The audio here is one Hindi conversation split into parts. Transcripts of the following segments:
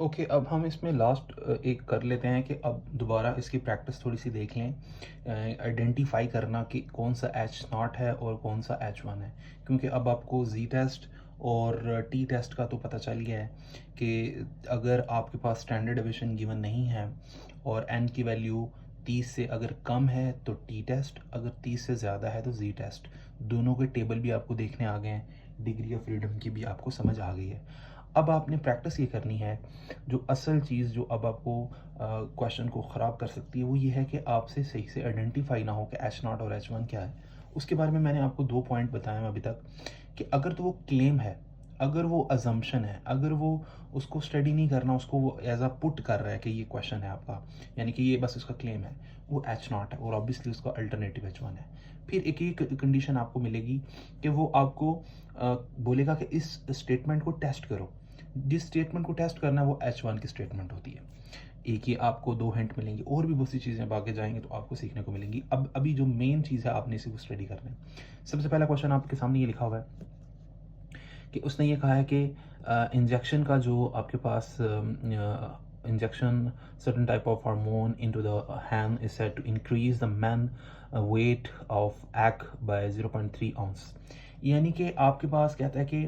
ओके, अब हम इसमें लास्ट एक कर लेते हैं कि अब दोबारा इसकी प्रैक्टिस थोड़ी सी देख लें, आइडेंटिफाई करना कि कौन सा एच नॉट है और कौन सा एच वन है। क्योंकि अब आपको जी टेस्ट और टी टेस्ट का तो पता चल गया है कि अगर आपके पास स्टैंडर्ड डिवीजन गिवन नहीं है और एन की वैल्यू 30 से अगर कम है तो टी टेस्ट, अगर 30 से ज़्यादा है तो जी टेस्ट। दोनों के टेबल भी आपको देखने आ गए हैं, डिग्री ऑफ फ्रीडम की भी आपको समझ आ गई है। अब आपने प्रैक्टिस ये करनी है। जो असल चीज़ जो अब आपको क्वेश्चन को ख़राब कर सकती है वो ये है कि आपसे सही से आइडेंटिफाई ना हो कि एच नॉट और एच वन क्या है। उसके बारे में मैंने आपको 2 पॉइंट बताए हैं अभी तक कि अगर तो वो क्लेम है, अगर वो अजम्पशन है, अगर वो उसको स्टडी नहीं करना, उसको वो एज अ पुट कर रहा है कि ये क्वेश्चन है आपका, यानी कि ये बस उसका क्लेम है, वो एच नॉट है और ऑब्वियसली उसका अल्टरनेटिव एच वन है। फिर एक ही कंडीशन आपको मिलेगी कि वो आपको बोलेगा कि इस स्टेटमेंट को टेस्ट करो। जिस स्टेटमेंट को टेस्ट करना है वो एच वन की स्टेटमेंट होती है। एक ही आपको 2 हिंट मिलेंगे, और भी बहुत सी चीज़ें अब आगे जाएंगे तो आपको सीखने को मिलेंगी। अब अभी जो मेन चीज़ है आपने इसी को स्टडी करना है। सबसे पहला क्वेश्चन आपके सामने ये लिखा हुआ है कि उसने ये कहा है कि इंजेक्शन का जो आपके पास injection certain type of hormone into the hand is said to increase the man weight of egg by 0.3 ounce। यानी कि आपके पास कहता है कि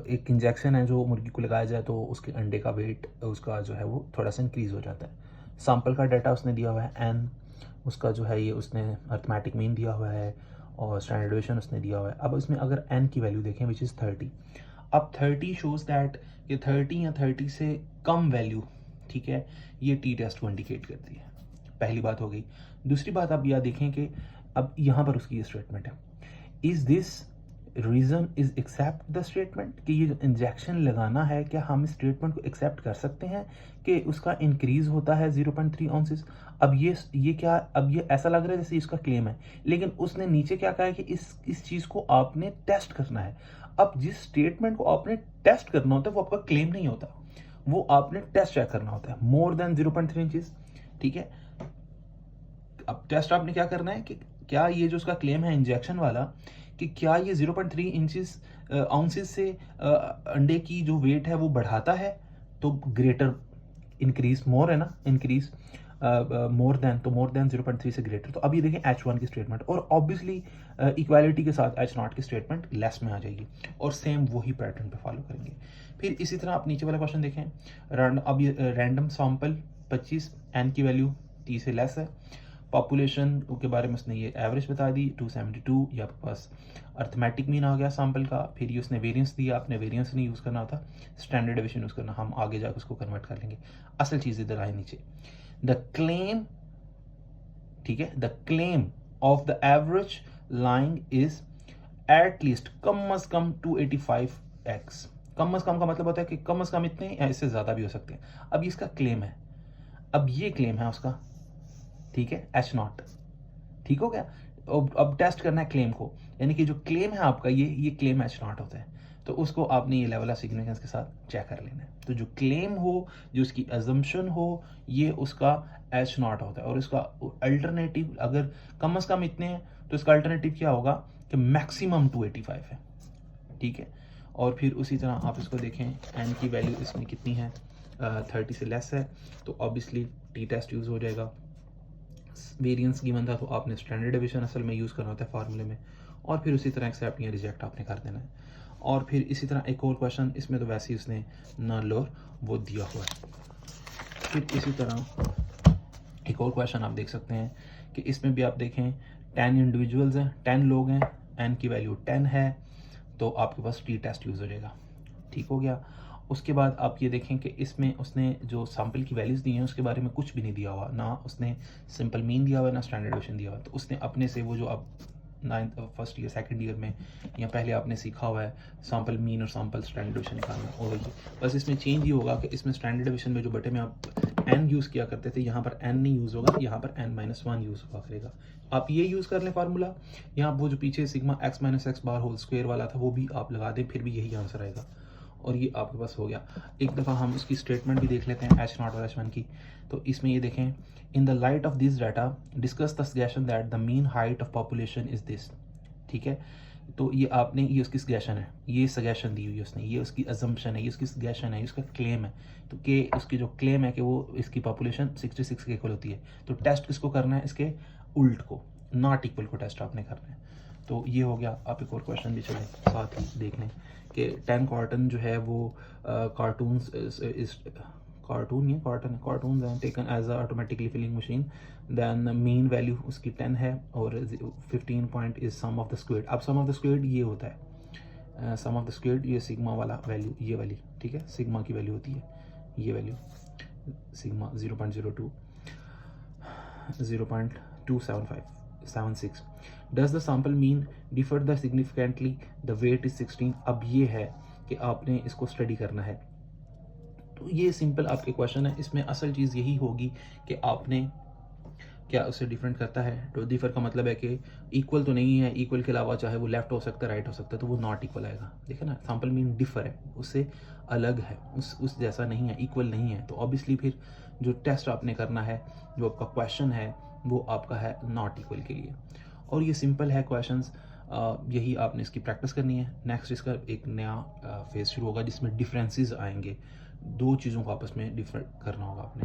एक इंजेक्शन है जो मुर्गी को लगाया जाए तो उसके अंडे का वेट उसका जो है वो थोड़ा सा इंक्रीज हो जाता है। सैंपल का डाटा उसने दिया हुआ है एन, उसका जो है ये उसने अर्थमेटिक मीन दिया हुआ है और स्टैंडर्ड डेविएशन उसने दिया हुआ है। अब इसमें अगर एन की वैल्यू देखें विच इज़ 30, अब 30 शोज दैट ये 30 या 30 से कम वैल्यू, ठीक है, ये टी टेस्ट को इंडिकेट करती है। पहली बात हो गई। दूसरी बात आप यह देखें कि अब यहाँ पर उसकी ये स्टेटमेंट है, is this reason is accept the statement, कि ये जो इंजेक्शन लगाना है क्या हम इस स्टेटमेंट को एक्सेप्ट कर सकते हैं कि उसका इंक्रीज होता है 0.3 ऑन्सेस। अब ये क्या, अब ये ऐसा लग रहा है जैसे इसका क्लेम है, लेकिन उसने नीचे क्या कहा है कि इस चीज को आपने टेस्ट करना है। अब जिस स्टेटमेंट को आपने टेस्ट करना होता है वो आपका क्लेम नहीं होता, वो आपने टेस्ट चेक करना होता है, मोर देन 0.3 इंचेस, ठीक है। अब टेस्ट आपने क्या करना है कि क्या ये जो उसका क्लेम है इंजेक्शन वाला, कि क्या ये 0.3 इंचेस आउंसेस से अंडे की जो वेट है वो बढ़ाता है, तो ग्रेटर, इंक्रीज मोर है ना, इंक्रीज मोर देन, तो मोर देन 0.3 से ग्रेटर। तो अब ये देखें एच वन की स्टेटमेंट, और ऑब्वियसली इक्वालिटी के साथ एच नॉट की स्टेटमेंट लेस में आ जाएगी, और सेम वही पैटर्न पे फॉलो करेंगे। फिर इसी तरह आप नीचे वाला क्वेश्चन देखें, अब ये रैंडम सैंपल 25, एन की वैल्यू 30 से लेस है। पॉपुलेशन के बारे में उसने ये एवरेज बता दी 272, ये आपके पास अर्थमेटिक मीन आ गया सैंपल का। फिर ये उसने वेरिएंस दिया, आपने वेरिएंस नहीं यूज़ करना होता, स्टैंडर्ड डिवीजन यूज़ करना, हम आगे जाकर उसको कन्वर्ट कर लेंगे। असल चीज़ इधर आए नीचे, द क्लेम, ठीक है, the claim of the average lying is at least कम अज कम 285x। कम अज कम का मतलब होता है कि कम अज कम इतने या इससे ज़्यादा भी हो सकते हैं। अब इसका क्लेम है, अब ये क्लेम है उसका, ठीक है, एच नॉट, ठीक हो गया। अब टेस्ट करना है क्लेम को, यानी कि जो क्लेम है आपका ये क्लेम एच नॉट होता है, तो उसको आपने ये लेवल ऑफ सिग्निफिकेंस के साथ चेक कर लेना है। तो जो क्लेम हो, जो उसकी अजम्पशन हो, ये उसका एच नॉट होता है, और इसका अल्टरनेटिव अगर कम से कम इतने हैं तो इसका अल्टरनेटिव क्या होगा कि मैक्सिमम 285 है, ठीक है। और फिर उसी तरह आप इसको देखें, एन की वैल्यू इसमें कितनी है, 30 से लेस है, तो ऑब्वियसली टी टेस्ट यूज़ हो जाएगा। वेरिएंस गिवन था तो आपने स्टैंडर्ड डिवीजन असल में यूज़ करना होता है फार्मूले में, और फिर उसी तरह एक्सेप्ट या रिजेक्ट आपने कर देना है। और फिर इसी तरह एक और क्वेश्चन, इसमें तो वैसे ही उसने नल और वो दिया हुआ है। फिर इसी तरह एक और क्वेश्चन आप देख सकते हैं कि इसमें भी आप देखें 10 इंडिविजुअल्स हैं, 10 लोग हैं, एन की वैल्यू 10 है, तो आपके पास टी टेस्ट यूज़ हो जाएगा, ठीक हो गया। उसके बाद आप ये देखें कि इसमें उसने जो सैंपल की वैल्यूज़ दी हैं उसके बारे में कुछ भी नहीं दिया हुआ, ना उसने सिंपल मीन दिया हुआ है ना स्टैंडर्ड डिवीजन दिया हुआ है। तो उसने अपने से वो जो आप ninth first year second year में या पहले आपने सीखा हुआ है सैंपल मीन और सैंपल स्टैंडर्ड डिवीजन निकालना, और ये बस इसमें चेंज ये होगा कि इसमें स्टैंडर्ड डिवीजन में जो बटे में आप एन यूज़ किया करते थे, यहाँ पर एन नहीं यूज़ होगा, यहाँ पर n-1 यूज़ हुआ करेगा। आप ये यूज़ कर लें फार्मूला, यहाँ वो जो पीछे sigma x minus x bar whole square वाला था वो भी आप लगा दें, फिर भी यही आंसर आएगा, और ये आपके पास हो गया। एक दफ़ा हम उसकी स्टेटमेंट भी देख लेते हैं एच नॉट और एच वन की। तो इसमें ये देखें, in the light of this data discuss the suggestion that the mean height of population is this, ठीक है। तो ये आपने, ये उसकी सजेशन है, ये सजेशन दी हुई है उसने, ये उसकी अजम्पशन है, ये उसकी सजेशन है, ये उसका क्लेम है। तो कि उसकी जो क्लेम है कि वो इसकी पॉपुलेशन 66 के इक्वल होती है, तो टेस्ट किसको करना है, इसके उल्ट को, नॉट इक्वल को टेस्ट आपने करना है। तो ये हो गया। आप एक और क्वेश्चन भी चलें साथ ही देख लें कि 10 कार्टन जो है वो कार्टून्स इस कार्टून नहीं, कार्टून्स हैं taken as a automatically filling machine, then mean value उसकी 10 है और 15 point is sum of the squared. अब सम ऑफ द स्क्वेयर्ड ये होता है, सम ऑफ द स्क्वेयर्ड ये सिग्मा वाला वैल्यू, ये वाली, ठीक है, सिग्मा की वैल्यू होती है, ये value sigma 0.02 0.27576। Does the sample mean differ the significantly, the weight is 16। अब ये है कि आपने इसको स्टडी करना है। तो ये सिंपल आपके क्वेश्चन है, इसमें असल चीज़ यही होगी कि आपने क्या उससे डिफरेंट करता है। तो डिफर का मतलब है कि इक्वल तो नहीं है, इक्वल के अलावा चाहे वो लेफ्ट हो सकता है, राइट हो सकता है, तो वो नॉट इक्वल आएगा। देखा ना, सैम्पल मीन डिफर है, उससे अलग है, उस जैसा नहीं है, इक्वल नहीं है। तो ऑब्वियसली फिर जो टेस्ट आपने करना है, जो आपका क्वेश्चन है, वो आपका है नॉट इक्वल के लिए। और ये सिंपल है क्वेश्चंस, यही आपने इसकी प्रैक्टिस करनी है। नेक्स्ट इसका एक नया फेज शुरू होगा जिसमें डिफरेंसेस आएंगे, दो चीज़ों को आपस में डिफरेंट करना होगा आपने।